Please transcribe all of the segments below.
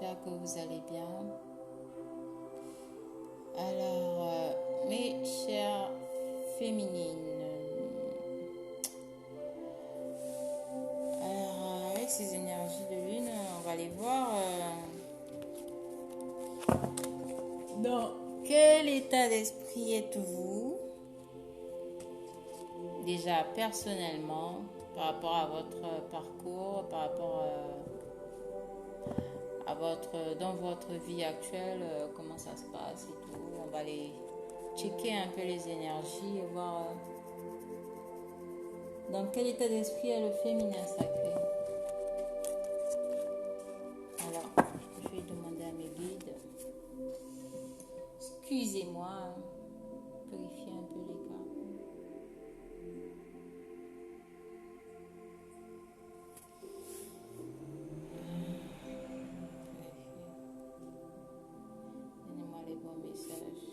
j'espère que vous allez bien. Alors, mes chères féminines, alors avec ces énergies de lune, on va aller voir dans quel état d'esprit êtes-vous, déjà personnellement, par rapport à votre parcours, par rapport dans votre vie actuelle, comment ça se passe et tout. On va aller checker un peu les énergies et voir dans quel état d'esprit est le féminin sacré. Alors, je vais demander à mes guides, excusez-moi, purifier un peu les cartes. Donnez-moi les bons messages.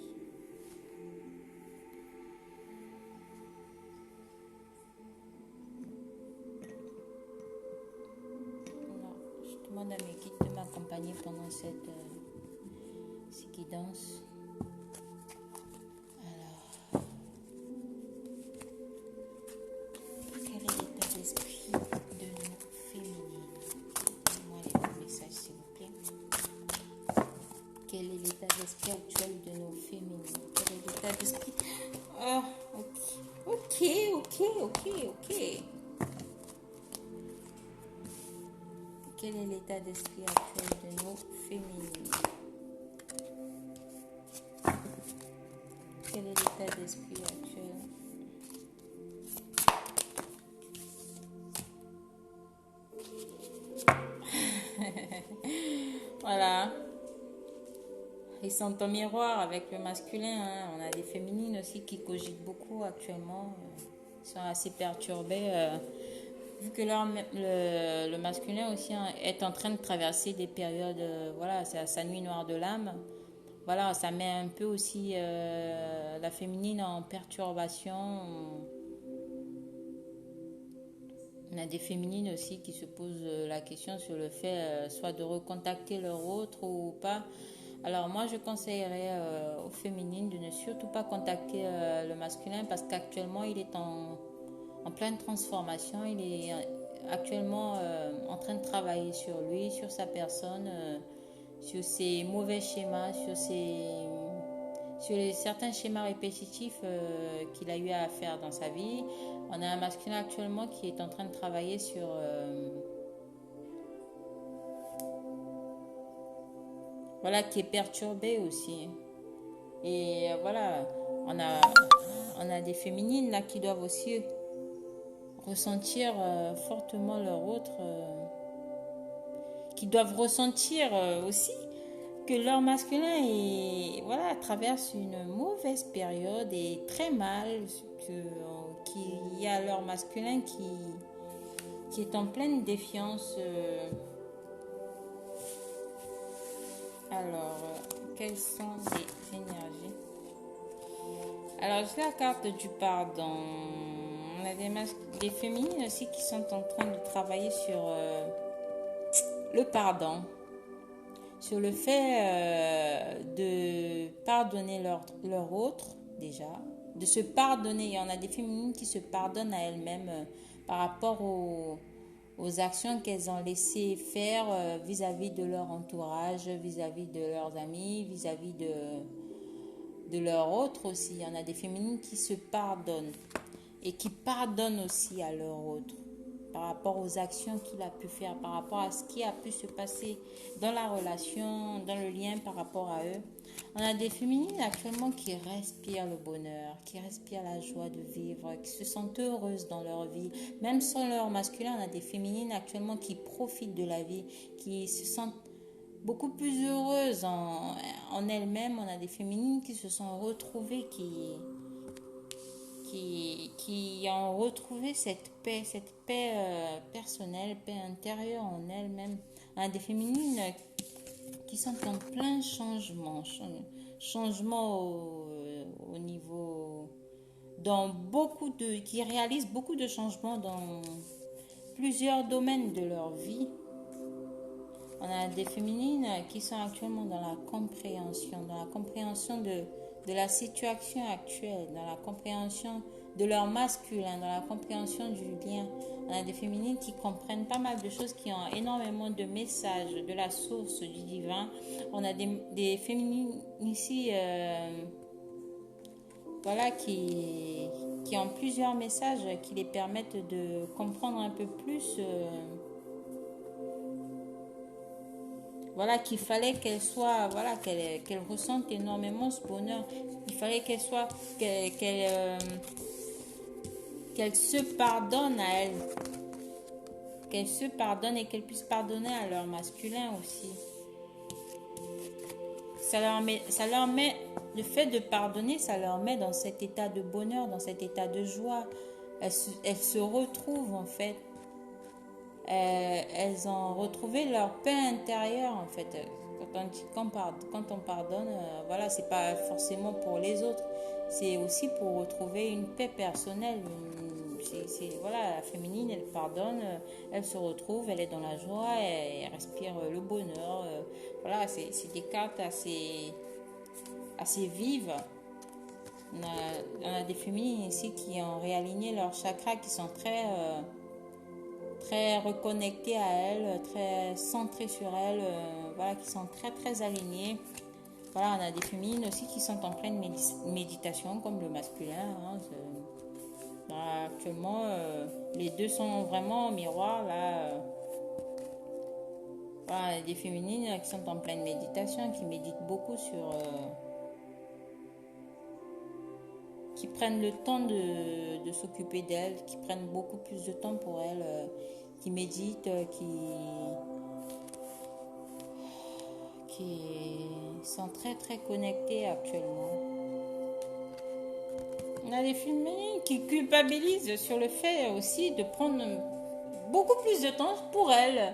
Non, je demande à mes guides de m'accompagner pendant ces guidances. Alors, quel est l'état d'esprit de nos féminines? Donnez-moi les bons messages, s'il vous plaît. Quel est l'état d'esprit actuel de nos féminines? Quel est l'état d'esprit? Ah, ok. Quel est l'état d'esprit actuel de nos féminines? Quel est l'état d'esprit actuel? Voilà. Ils sont en miroir avec le masculin. Hein. On a des féminines aussi qui cogitent beaucoup actuellement. Ils sont assez perturbés. Vu que le masculin aussi est en train de traverser des périodes, voilà, c'est sa nuit noire de l'âme. Voilà, ça met un peu aussi la féminine en perturbation. On a des féminines aussi qui se posent la question sur le fait soit de recontacter leur autre ou pas. Alors moi je conseillerais aux féminines de ne surtout pas contacter le masculin parce qu'actuellement il est en pleine transformation. Il est actuellement en train de travailler sur lui, sur sa personne, sur ses mauvais schémas, sur certains schémas répétitifs qu'il a eu à faire dans sa vie. On a un masculin actuellement qui est en train de travailler sur voilà, qui est perturbé aussi. Et voilà, on a des féminines là qui doivent aussi ressentir fortement leur autre, qui doivent ressentir aussi que leur masculin voilà, traverse une mauvaise période et très mal, qu'il y a leur masculin qui est en pleine défiance. Alors, quelles sont les énergies? Alors, j'ai la carte du pardon. On a des féminines aussi qui sont en train de travailler sur le pardon. Sur le fait de pardonner leur autre, déjà. De se pardonner. Il y en a des féminines qui se pardonnent à elles-mêmes par rapport aux actions qu'elles ont laissé faire vis-à-vis de leur entourage, vis-à-vis de leurs amis, vis-à-vis de leur autre aussi. Il y en a des féminines qui se pardonnent et qui pardonnent aussi à leur autre par rapport aux actions qu'il a pu faire, par rapport à ce qui a pu se passer dans la relation, dans le lien par rapport à eux. On a des féminines actuellement qui respirent le bonheur, qui respirent la joie de vivre, qui se sentent heureuses dans leur vie. Même sans leur masculin, on a des féminines actuellement qui profitent de la vie, qui se sentent beaucoup plus heureuses en elles-mêmes. On a des féminines qui se sont retrouvées, qui ont retrouvé cette paix personnelle, paix intérieure en elles-mêmes. On a des féminines qui sont en plein changement au niveau, qui réalisent beaucoup de changements dans plusieurs domaines de leur vie. On a des féminines qui sont actuellement dans la compréhension de la situation actuelle, dans la compréhension de leur masculin, dans la compréhension du lien. On a des féminines qui comprennent pas mal de choses, qui ont énormément de messages de la source du divin. On a des féminines ici, voilà, qui ont plusieurs messages qui les permettent de comprendre un peu plus. Voilà, qu'il fallait qu'elle soit, voilà, qu'elle ressente énormément ce bonheur. Il fallait qu'elle se pardonne à elle. Qu'elle se pardonne et qu'elle puisse pardonner à leur masculin aussi. Le fait de pardonner, ça leur met dans cet état de bonheur, dans cet état de joie. Elles se retrouvent en fait. Elles ont retrouvé leur paix intérieure en fait. Quand on pardonne, voilà, c'est pas forcément pour les autres, c'est aussi pour retrouver une paix personnelle. Voilà, la féminine, elle pardonne, elle se retrouve, elle est dans la joie, elle respire le bonheur. Voilà, c'est des cartes assez vives. On a des féminines ici qui ont réaligné leurs chakras, qui sont très reconnectées à elles, très centrées sur elles, voilà, qui sont très très alignées. Voilà, on a des féminines aussi qui sont en pleine méditation, comme le masculin. Actuellement, les deux sont vraiment au miroir. Là, voilà, des féminines qui sont en pleine méditation, qui méditent beaucoup qui prennent le temps de s'occuper d'elles, qui prennent beaucoup plus de temps pour elles, qui méditent, qui sont très très connectées actuellement. On a des féminines qui culpabilisent sur le fait aussi de prendre beaucoup plus de temps pour elles.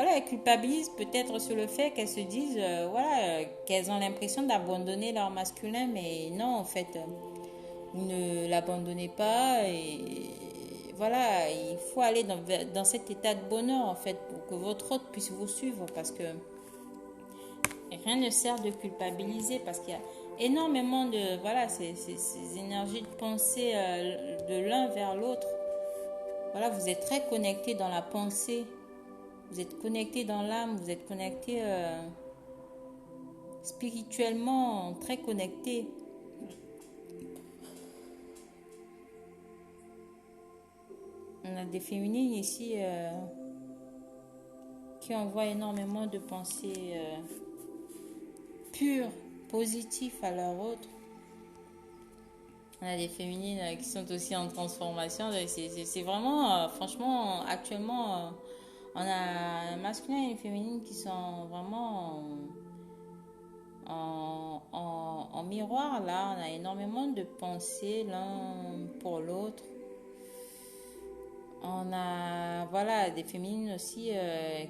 Elles culpabilisent peut-être sur le fait qu'elles se disent qu'elles ont l'impression d'abandonner leur masculin, mais non, en fait, vous ne l'abandonnez pas. Et voilà, il faut aller dans cet état de bonheur en fait, pour que votre autre puisse vous suivre, parce que rien ne sert de culpabiliser, parce qu'il y a énormément de ces énergies de pensée de l'un vers l'autre. Voilà, vous êtes très connecté dans la pensée, vous êtes connecté dans l'âme, vous êtes connecté spirituellement, très connecté. On a des féminines ici qui envoient énormément de pensées pures, positives à leur autre. On a des féminines qui sont aussi en transformation. C'est vraiment, franchement, actuellement, on a un masculin et une féminine qui sont vraiment en miroir. Là, on a énormément de pensées l'un pour l'autre. On a, voilà, des féminines aussi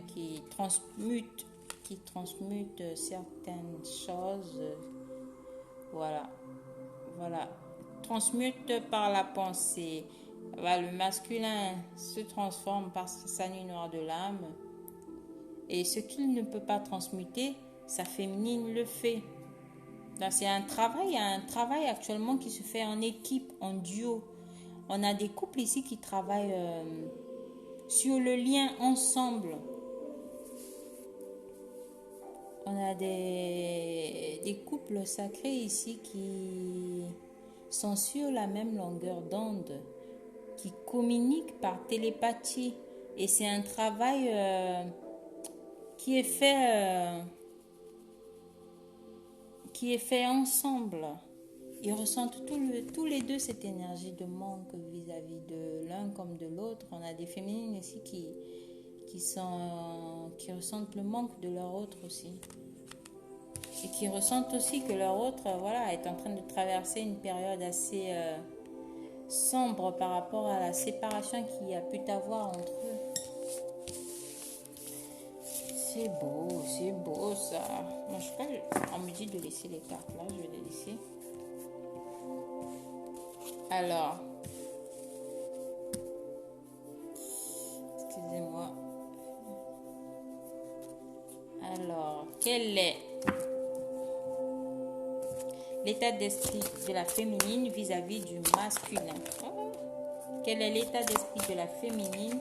qui transmutent certaines choses. Voilà. Transmute par la pensée. Le masculin se transforme par sa nuit noire de l'âme. Et ce qu'il ne peut pas transmuter, sa féminine le fait. Là, c'est un travail actuellement qui se fait en équipe, en duo. On a des couples ici qui travaillent sur le lien ensemble. On a des couples sacrés ici qui sont sur la même longueur d'onde, qui communiquent par télépathie. Et c'est un travail qui est fait ensemble. Ils ressentent tous les deux cette énergie de manque vis-à-vis de l'un comme de l'autre. On a des féminines ici qui ressentent le manque de leur autre aussi. Et qui ressentent aussi que leur autre est en train de traverser une période assez sombre par rapport à la séparation qu'il y a pu avoir entre eux. C'est beau ça. Moi, je crois qu'on me dit de laisser les cartes là, je vais les laisser. Alors, excusez-moi. Quel est l'état d'esprit de la féminine vis-à-vis du masculin? Quel est l'état d'esprit de la féminine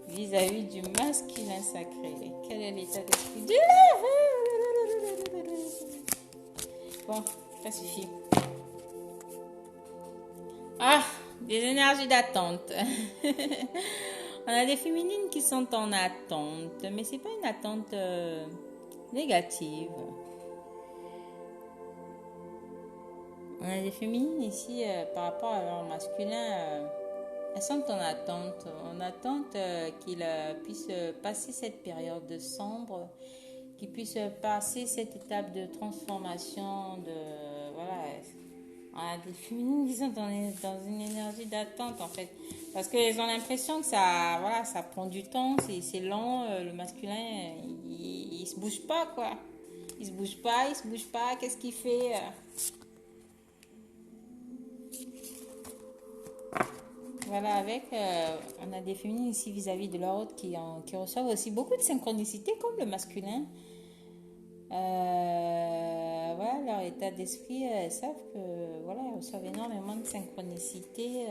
vis-à-vis du masculin sacré? Quel est l'état d'esprit de... Bon, ça suffit. Ah, des énergies d'attente. On a des féminines qui sont en attente, mais c'est pas une attente négative. On a des féminines ici par rapport à leur masculin. Elles sont en attente qu'ils puissent passer cette période sombre, qu'ils puissent passer cette étape de transformation, voilà. On a des féminines qui sont dans une énergie d'attente en fait, parce qu'elles ont l'impression que ça prend du temps, c'est lent, le masculin, il se bouge pas quoi, il se bouge pas, qu'est-ce qu'il fait? Voilà, on a des féminines ici vis-à-vis de leur autre qui reçoivent aussi beaucoup de synchronicité comme le masculin. Voilà, leur état d'esprit, elles savent que voilà, elles reçoivent énormément de synchronicité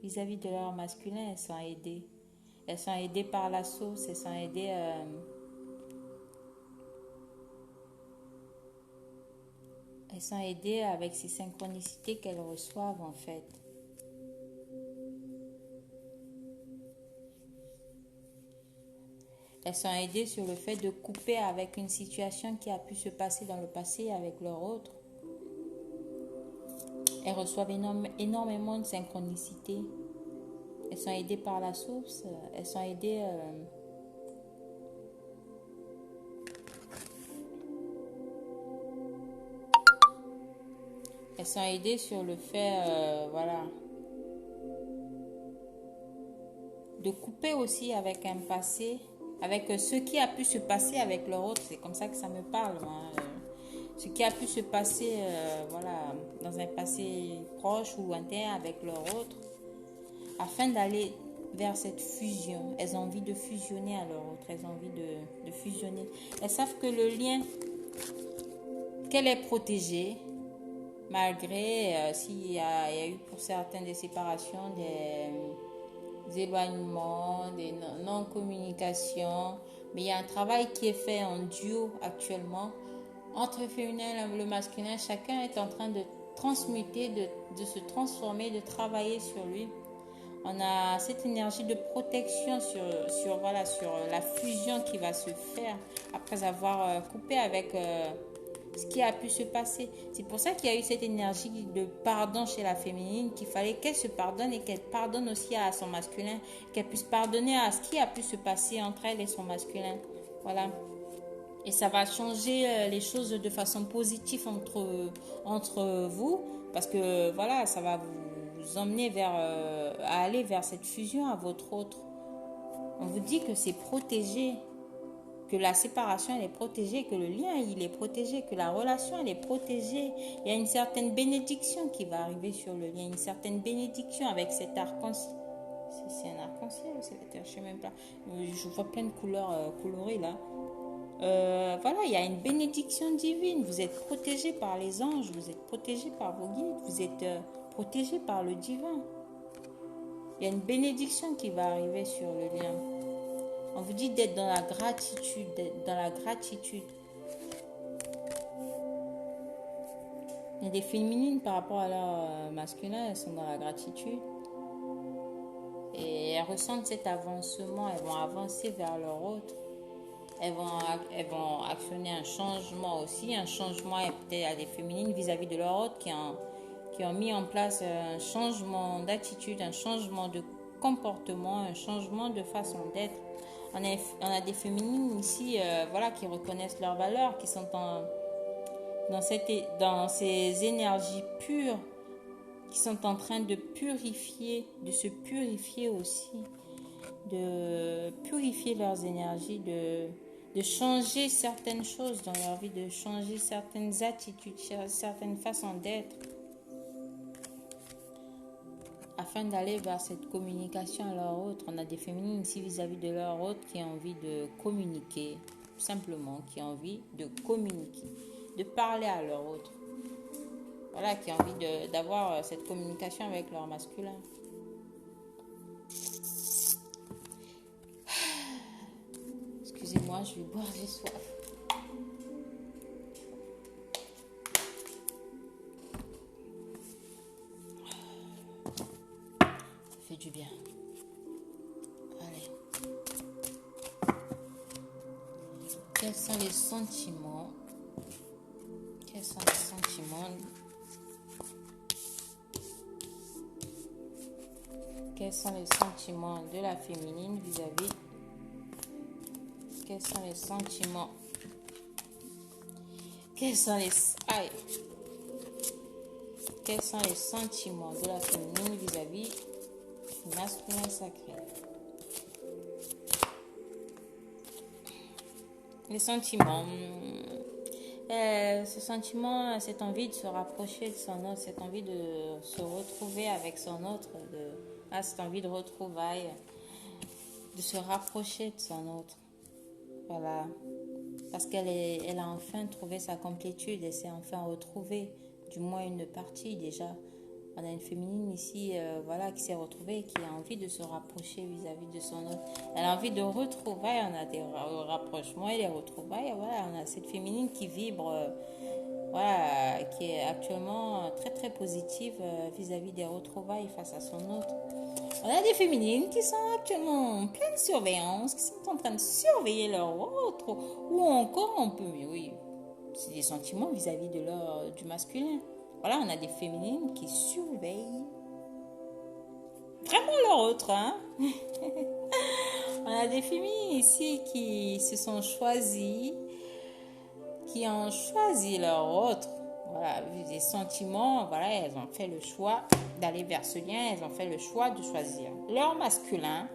vis-à-vis de leur masculin. Elles sont aidées. Elles sont aidées par la source, elles sont aidées. Elles sont aidées avec ces synchronicités qu'elles reçoivent en fait. Elles sont aidées sur le fait de couper avec une situation qui a pu se passer dans le passé avec leur autre. Elles reçoivent énormément de synchronicité. Elles sont aidées par la source. Elles sont aidées... Elles sont aidées sur le fait, voilà, de couper aussi avec un passé, avec ce qui a pu se passer avec leur autre. C'est comme ça que ça me parle, moi. Ce qui a pu se passer, voilà, dans un passé proche ou lointain avec leur autre, afin d'aller vers cette fusion. Elles ont envie de fusionner à leur autre. Elles ont envie de fusionner. Elles savent que le lien, qu'elle est protégée, malgré s'il y a eu pour certains des séparations, des éloignements, des non-communications, mais il y a un travail qui est fait en duo actuellement entre le féminin et le masculin. Chacun est en train de transmuter, de se transformer, de travailler sur lui. On a cette énergie de protection sur la fusion qui va se faire après avoir coupé avec ce qui a pu se passer. C'est pour ça qu'il y a eu cette énergie de pardon chez la féminine, qu'il fallait qu'elle se pardonne et qu'elle pardonne aussi à son masculin, qu'elle puisse pardonner à ce qui a pu se passer entre elle et son masculin. Voilà. Et ça va changer les choses de façon positive entre vous, parce que voilà, ça va vous emmener à aller vers cette fusion à votre autre. On vous dit que c'est protégé, que la séparation elle est protégée, que le lien il est protégé, que la relation elle est protégée. Il y a une certaine bénédiction qui va arriver sur le lien, une certaine bénédiction avec cet arc-en-ciel. C'est un arc-en-ciel ou c'est la terre, je sais même pas. Je vois plein de couleurs colorées là. Voilà, il y a une bénédiction divine. Vous êtes protégé par les anges, vous êtes protégé par vos guides, vous êtes protégé par le divin. Il y a une bénédiction qui va arriver sur le lien. On vous dit d'être dans la gratitude, Il y a des féminines par rapport à leur masculin, elles sont dans la gratitude. Et elles ressentent cet avancement, elles vont avancer vers leur autre. Elles vont actionner un changement aussi, un changement peut-être à des féminines vis-à-vis de leur autre qui ont mis en place un changement d'attitude, un changement de comportement, un changement de façon d'être. On a des féminines ici voilà, qui reconnaissent leurs valeurs, qui sont dans ces énergies pures, qui sont en train de se purifier aussi, de purifier leurs énergies, de changer certaines choses dans leur vie, de changer certaines attitudes, certaines façons d'être. afin d'aller vers cette communication à leur autre. On a des féminines ici vis-à-vis de leur autre qui ont envie de communiquer, simplement, qui ont envie de communiquer, de parler à leur autre. Voilà, qui ont envie d'avoir cette communication avec leur masculin. Excusez-moi, je vais boire, j'ai soif. Ça fait du bien. Allez. Quels sont les sentiments? Quels sont les sentiments? Quels sont les sentiments de la féminine vis-à-vis? Quels sont les sentiments? Quels sont les... Aïe. Quels sont les sentiments de la féminine vis-à-vis du masculin sacré? Les sentiments. Ce sentiment, cette envie de se rapprocher de son autre, cette envie de se retrouver avec son autre, cette envie de retrouvailles, de se rapprocher de son autre. Voilà. Parce elle a enfin trouvé sa complétude, elle s'est enfin retrouvée, du moins une partie déjà. On a une féminine ici, qui s'est retrouvée et qui a envie de se rapprocher vis-à-vis de son autre. Elle a envie de retrouvailles, on a des rapprochements et des retrouvailles. Voilà, on a cette féminine qui vibre, qui est actuellement très très positive vis-à-vis des retrouvailles face à son autre. On a des féminines qui sont actuellement en pleine surveillance, qui sont en train de surveiller leur autre, ou encore on peut, mais oui, c'est des sentiments vis-à-vis du masculin. Voilà, on a des féminines qui surveillent vraiment leur autre. On a des féminines ici qui se sont choisies, qui ont choisi leur autre. Voilà, des sentiments, voilà, elles ont fait le choix d'aller vers ce lien, elles ont fait le choix de choisir leur masculin.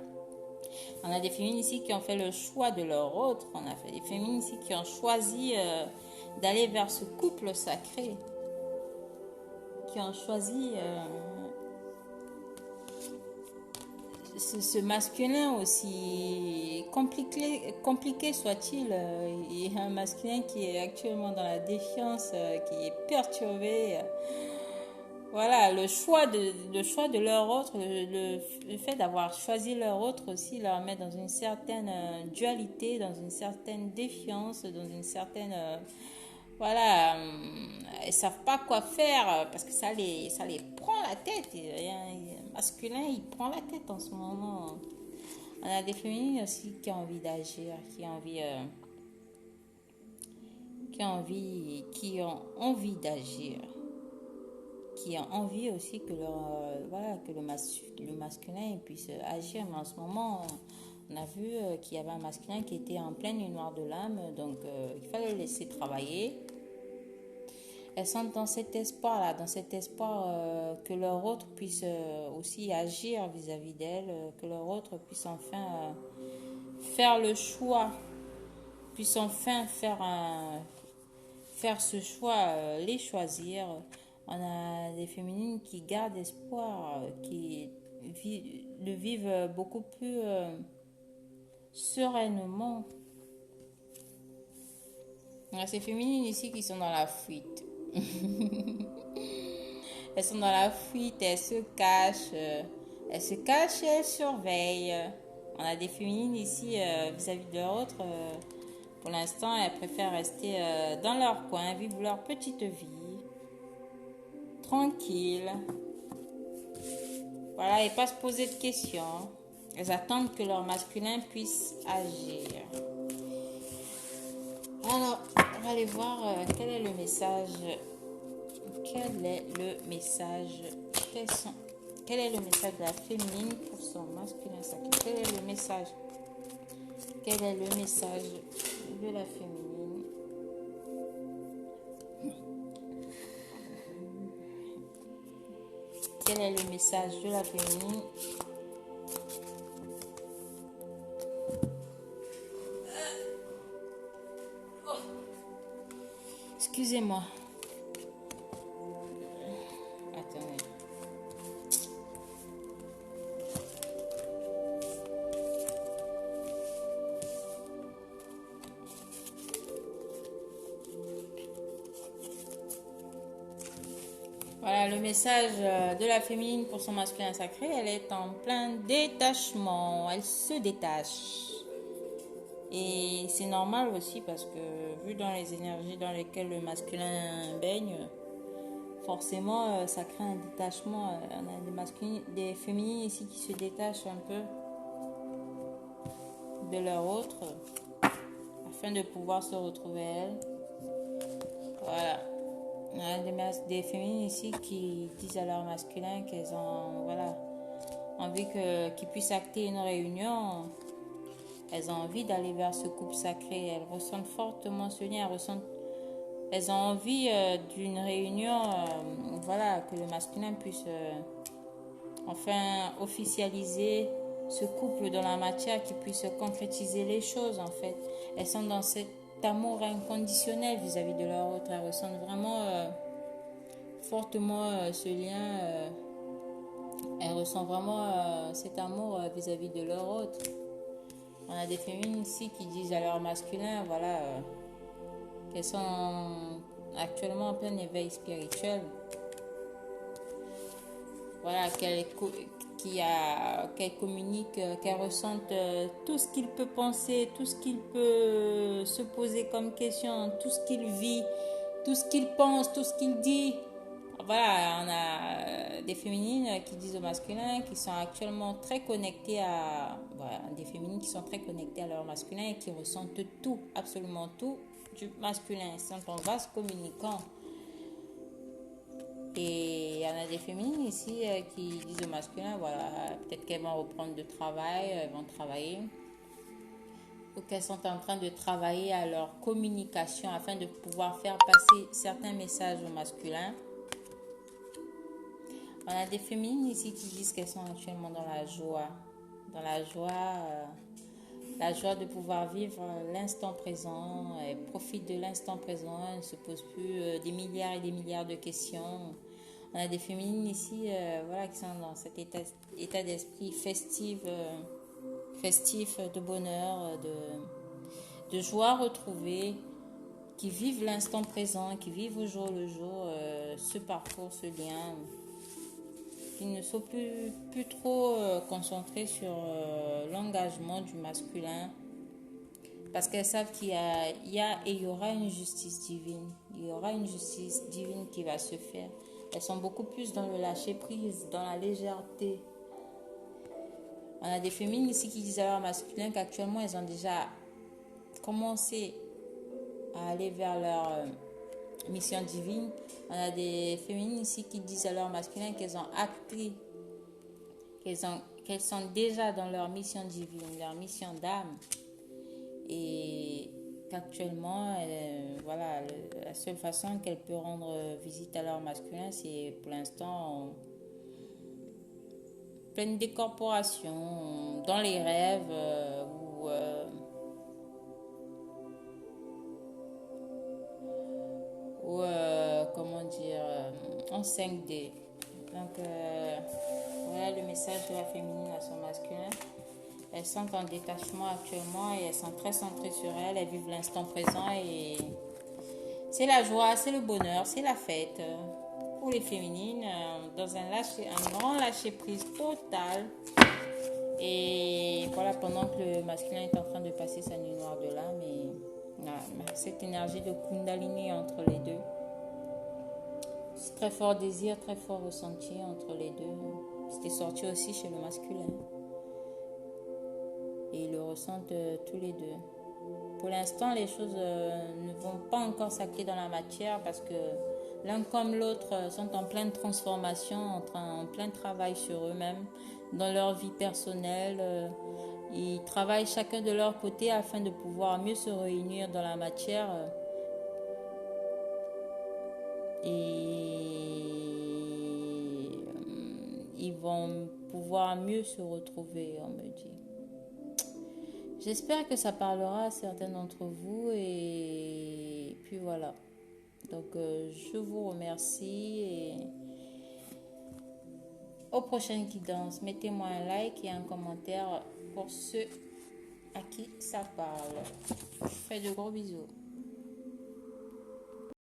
On a des féminines ici qui ont fait le choix de leur autre. On a fait des féminines ici qui ont choisi d'aller vers ce couple sacré, qui ont choisi ce masculin aussi compliqué soit-il, et un masculin qui est actuellement dans la défiance, qui est perturbé. Voilà, le choix de leur autre, le fait d'avoir choisi leur autre aussi leur met dans une certaine dualité, dans une certaine défiance, dans une certaine... ils savent pas quoi faire parce que ça les prend la tête. Un masculin, il prend la tête en ce moment. On a des féminines aussi qui ont envie d'agir, qui ont envie d'agir, qui ont envie aussi que le masculin puisse agir. Mais en ce moment, on a vu qu'il y avait un masculin qui était en pleine nuit noire de l'âme, donc il fallait le laisser travailler. Elles sont dans cet espoir-là, que leur autre puisse aussi agir vis-à-vis d'elles, que leur autre puisse enfin faire le choix, puisse enfin faire ce choix, les choisir. On a des féminines qui gardent espoir, qui le vivent beaucoup plus sereinement. On a ces féminines ici qui sont dans la fuite. Elles sont dans la fuite, elles se cachent, et elles surveillent. On a des féminines ici vis-à-vis de l'autre. Pour l'instant, elles préfèrent rester dans leur coin, vivre leur petite vie, tranquille. Voilà, et pas se poser de questions. Elles attendent que leur masculin puisse agir. Alors, on va aller voir quel est le message. Quel est le message de la féminine pour son masculin sacré? Quel est le message de la féminine? Quel est le message de la féminine? Excusez-moi. Attendez. Voilà, le message de la féminine pour son masculin sacré, elle est en plein détachement, elle se détache. Et c'est normal aussi parce que vu dans les énergies dans lesquelles le masculin baigne, forcément ça crée un détachement. On a des féminines ici qui se détachent un peu de leur autre afin de pouvoir se retrouver elles. Voilà. On a des féminines ici qui disent à leur masculin qu'elles ont envie qu'ils puissent acter une réunion. Elles ont envie d'aller vers ce couple sacré. Elles ressentent fortement ce lien. Elles ont envie d'une réunion, que le masculin puisse enfin officialiser ce couple dans la matière, qui puisse concrétiser les choses en fait. Elles sont dans cet amour inconditionnel vis-à-vis de leur autre. Elles ressentent vraiment fortement ce lien. Elles ressentent vraiment cet amour vis-à-vis de leur autre. On a des féminines ici qui disent à leur masculin, qu'elles sont actuellement en plein éveil spirituel. Voilà, qu'elles communiquent, qu'elles ressentent tout ce qu'il peut penser, tout ce qu'il peut se poser comme question, tout ce qu'il vit, tout ce qu'il pense, tout ce qu'il dit. Voilà, on a des féminines qui disent au masculin, qui sont actuellement très connectées des féminines qui sont très connectées à leur masculin et qui ressentent tout, absolument tout du masculin. Ils sont en vaste communicant. Et on a des féminines ici qui disent au masculin, peut-être qu'elles vont reprendre de travail, elles vont travailler, ou qu'elles sont en train de travailler à leur communication afin de pouvoir faire passer certains messages au masculin. On a des féminines ici qui disent qu'elles sont actuellement dans la joie. La joie de pouvoir vivre l'instant présent. Elles profitent de l'instant présent. Elles ne se posent plus des milliards et des milliards de questions. On a des féminines ici qui sont dans cet état d'esprit festif de bonheur, de joie retrouvée, qui vivent l'instant présent, qui vivent au jour le jour ce parcours, ce lien. Qui ne sont plus trop concentrés sur l'engagement du masculin, parce qu'elles savent qu'il y aura une justice divine. Il y aura une justice divine qui va se faire. Elles sont beaucoup plus dans le lâcher-prise, dans la légèreté. On a des féminines ici qui disent à leur masculin qu'actuellement, elles ont déjà commencé à aller vers leur mission divine. On a des féminines ici qui disent à leur masculin qu'elles ont acté, qu'elles sont déjà dans leur mission divine, leur mission d'âme. Et qu'actuellement, la seule façon qu'elles peuvent rendre visite à leur masculin, c'est pour l'instant pleine décorporation, dans les rêves en 5D. Donc voilà le message de la féminine à son masculin. Elles sont en détachement actuellement et elles sont très centrées sur elles. Elles vivent l'instant présent et c'est la joie, c'est le bonheur, c'est la fête pour les féminines, dans un grand lâcher-prise total. Et voilà, pendant que le masculin est en train de passer sa nuit noire de l'âme, et cette énergie de Kundalini entre les deux. C'est très fort désir, très fort ressenti entre les deux. C'était sorti aussi chez le masculin. Et ils le ressentent tous les deux. Pour l'instant, les choses ne vont pas encore s'acter dans la matière parce que l'un comme l'autre sont en pleine transformation, en plein travail sur eux-mêmes, dans leur vie personnelle. Ils travaillent chacun de leur côté afin de pouvoir mieux se réunir dans la matière. Et ils vont pouvoir mieux se retrouver, on me dit. J'espère que ça parlera à certains d'entre vous et puis voilà. Donc je vous remercie et aux prochaines guidances. Mettez-moi un like et un commentaire pour ceux à qui ça parle. Je vous fais de gros bisous.